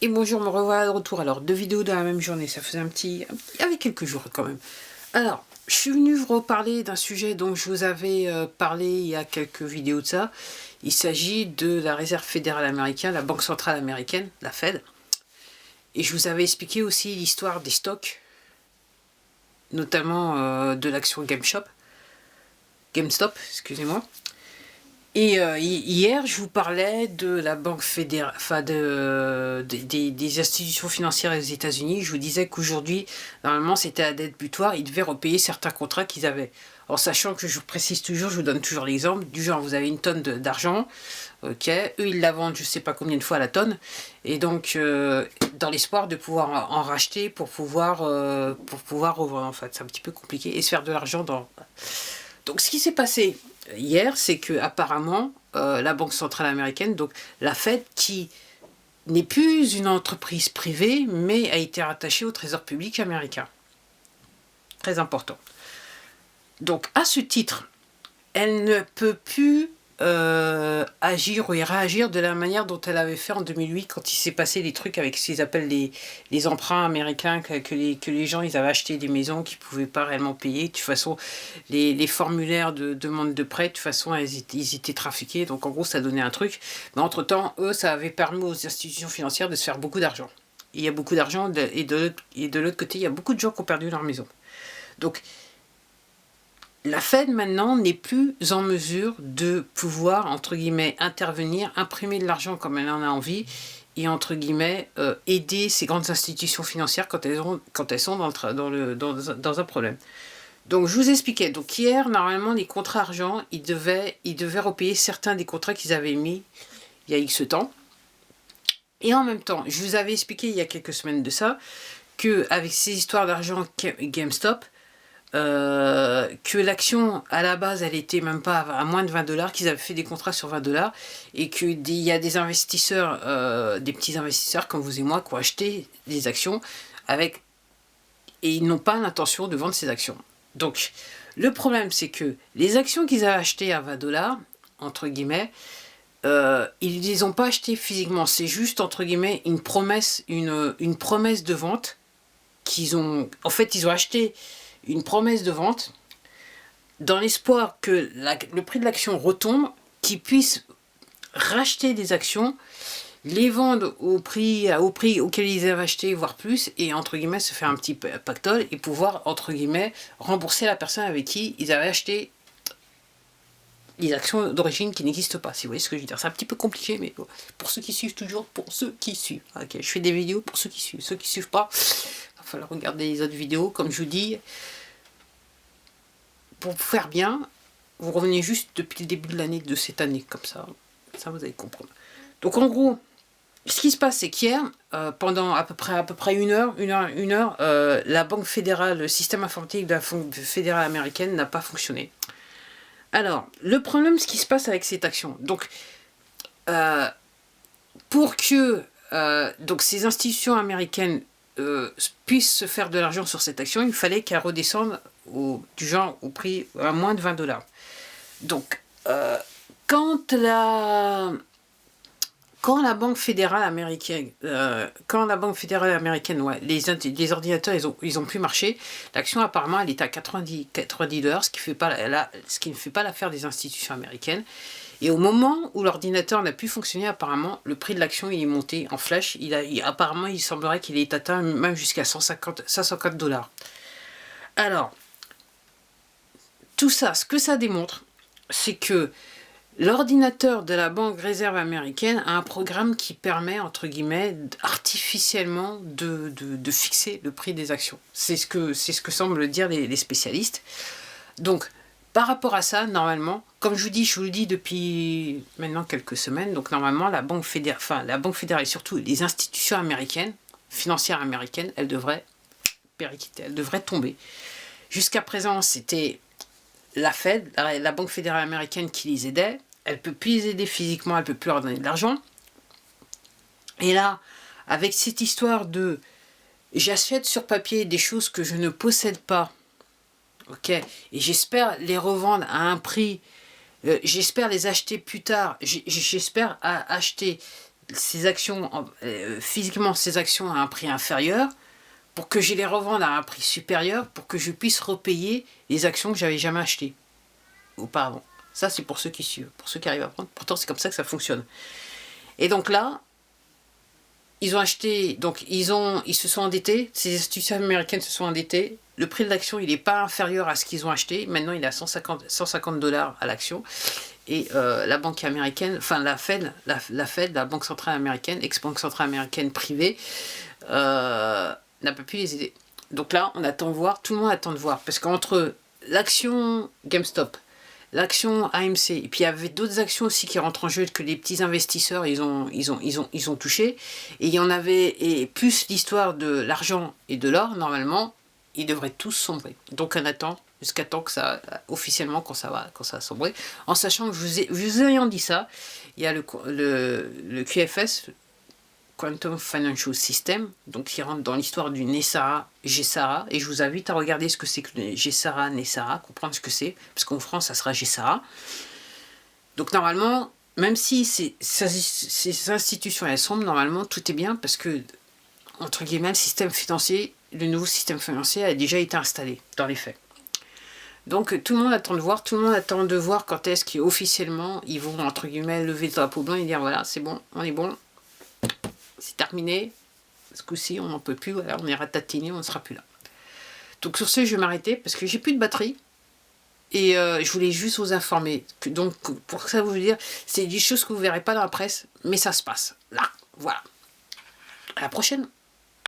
Et bonjour, me revoilà de retour. Alors, 2 vidéos dans la même journée, ça faisait il y avait quelques jours quand même. Alors, je suis venue vous reparler d'un sujet dont je vous avais parlé il y a quelques vidéos de ça. Il s'agit de la Réserve fédérale américaine, la Banque centrale américaine, la Fed. Et je vous avais expliqué aussi l'histoire des stocks, notamment de l'action GameStop, excusez-moi. Et hier, je vous parlais de la Banque fédérale, enfin des institutions financières des États-Unis. Je vous disais qu'aujourd'hui, normalement, c'était à dette butoir. Ils devaient repayer certains contrats qu'ils avaient. En sachant que je vous précise toujours, je vous donne toujours l'exemple, du genre, vous avez une tonne d'argent, ok, eux, ils la vendent je ne sais pas combien de fois la tonne, et donc, dans l'espoir de pouvoir en racheter pour pouvoir revendre, en fait. C'est un petit peu compliqué, et se faire de l'argent dans... Donc, ce qui s'est passé hier, c'est que apparemment la Banque centrale américaine, donc la Fed, qui n'est plus une entreprise privée, mais a été rattachée au Trésor public américain. Très important. Donc, à ce titre, elle ne peut plus agir ou réagir de la manière dont elle avait fait en 2008 quand il s'est passé des trucs avec ce qu'ils appellent les emprunts américains, que les gens ils avaient acheté des maisons qu'ils ne pouvaient pas réellement payer. De toute façon, les formulaires de demande de prêt, de toute façon, ils étaient trafiqués. Donc en gros, ça donnait un truc. Mais entre-temps, eux, ça avait permis aux institutions financières de se faire beaucoup d'argent. Il y a beaucoup d'argent et de l'autre côté, il y a beaucoup de gens qui ont perdu leur maison. Donc, la Fed, maintenant, n'est plus en mesure de pouvoir, entre guillemets, intervenir, imprimer de l'argent comme elle en a envie, et, entre guillemets, aider ces grandes institutions financières quand elles sont dans un problème. Donc, je vous expliquais. Donc, hier, normalement, les contrats argent, ils devaient repayer certains des contrats qu'ils avaient mis il y a X temps. Et en même temps, je vous avais expliqué il y a quelques semaines de ça, qu'avec ces histoires d'argent GameStop, que l'action à la base elle était même pas à moins de $20, qu'ils avaient fait des contrats sur $20 et qu'il y a des investisseurs, des petits investisseurs comme vous et moi qui ont acheté des actions et ils n'ont pas l'intention de vendre ces actions. Donc le problème c'est que les actions qu'ils avaient achetées à $20 entre guillemets, ils les ont pas achetées physiquement, c'est juste entre guillemets une promesse de vente qu'ils ont. En fait, ils ont acheté une promesse de vente dans l'espoir que le prix de l'action retombe, qu'ils puissent racheter des actions, les vendre au prix auquel ils avaient acheté, voire plus, et entre guillemets se faire un petit pactole et pouvoir entre guillemets rembourser la personne avec qui ils avaient acheté les actions d'origine qui n'existent pas, si vous voyez ce que je veux dire. C'est un petit peu compliqué, mais pour ceux qui suivent, toujours pour ceux qui suivent. Okay, je fais des vidéos pour ceux qui suivent. Ceux qui suivent pas, il va falloir regarder les autres vidéos. Comme je vous dis, pour faire bien, vous revenez juste depuis le début de l'année, de cette année, comme ça. Ça, vous allez comprendre. Donc, en gros, ce qui se passe, c'est qu'hier, pendant à peu près une heure, la Banque fédérale, le système informatique de la Banque fédérale américaine n'a pas fonctionné. Alors, le problème, ce qui se passe avec cette action, donc, pour que donc ces institutions américaines puissent se faire de l'argent sur cette action, il fallait qu'elle redescende au prix à moins de $20. Donc, quand la Banque fédérale américaine, ouais, les ordinateurs, ils ont pu marcher, l'action apparemment, elle est à $90, ce qui ne fait pas l'affaire des institutions américaines. Et au moment où l'ordinateur n'a pu fonctionner, apparemment, le prix de l'action il est monté en flèche. Apparemment, il semblerait qu'il ait atteint même jusqu'à $150. Alors, tout ça, ce que ça démontre, c'est que l'ordinateur de la Banque réserve américaine a un programme qui permet, entre guillemets, artificiellement de fixer le prix des actions. C'est ce que semblent dire les spécialistes. Donc, par rapport à ça, normalement, comme je vous le dis depuis maintenant quelques semaines, donc normalement, la Banque fédérale et surtout les institutions américaines, financières américaines, elles devraient péricliter, elles devraient tomber. Jusqu'à présent, c'était la Fed, la Banque fédérale américaine qui les aidait. Elle ne peut plus les aider physiquement, elle ne peut plus leur donner de l'argent. Et là, avec cette histoire de j'achète sur papier des choses que je ne possède pas, ok, et j'espère les revendre à un prix, j'espère les acheter plus tard, j'espère acheter ces actions, physiquement ces actions à un prix inférieur, pour que je les revende à un prix supérieur, pour que je puisse repayer les actions que j'avais jamais achetées auparavant. Ça, c'est pour ceux qui suivent, pour ceux qui arrivent à prendre. Pourtant, c'est comme ça que ça fonctionne. Et donc là, ils ont acheté, donc ils se sont endettés, ces institutions américaines se sont endettées, le prix de l'action, il n'est pas inférieur à ce qu'ils ont acheté, maintenant il est à 150 $ à l'action, et la banque américaine, enfin la Fed, la banque centrale américaine, ex-banque centrale américaine privée, n'a pas pu les aider. Donc là, on attend de voir, tout le monde attend de voir, parce qu'entre l'action GameStop, l'action AMC, et puis il y avait d'autres actions aussi qui rentrent en jeu que les petits investisseurs ils ont touché, et il y en avait, et plus l'histoire de l'argent et de l'or, normalement, ils devraient tous sombrer. Donc on attend jusqu'à temps que ça, officiellement, quand ça va sombrer, en sachant que je vous ayant dit ça, il y a le QFS, Quantum Financial System, donc qui rentre dans l'histoire du NESARA, GESARA, et je vous invite à regarder ce que c'est que le GESARA, NESARA, comprendre ce que c'est, parce qu'en France, ça sera GESARA. Donc normalement, même si ces institutions elles sombrent, normalement, tout est bien, parce que, entre guillemets, le nouveau système financier a déjà été installé, dans les faits. Donc tout le monde attend de voir quand est-ce qu'officiellement, ils vont, entre guillemets, lever le drapeau blanc et dire, voilà, c'est bon, on est bon, c'est terminé, ce coup-ci on n'en peut plus, voilà, on est ratatiné, on ne sera plus là. Donc sur ce, je vais m'arrêter parce que j'ai plus de batterie et je voulais juste vous informer. Donc pour ça vous dire, c'est des choses que vous verrez pas dans la presse, mais ça se passe là, voilà. À la prochaine.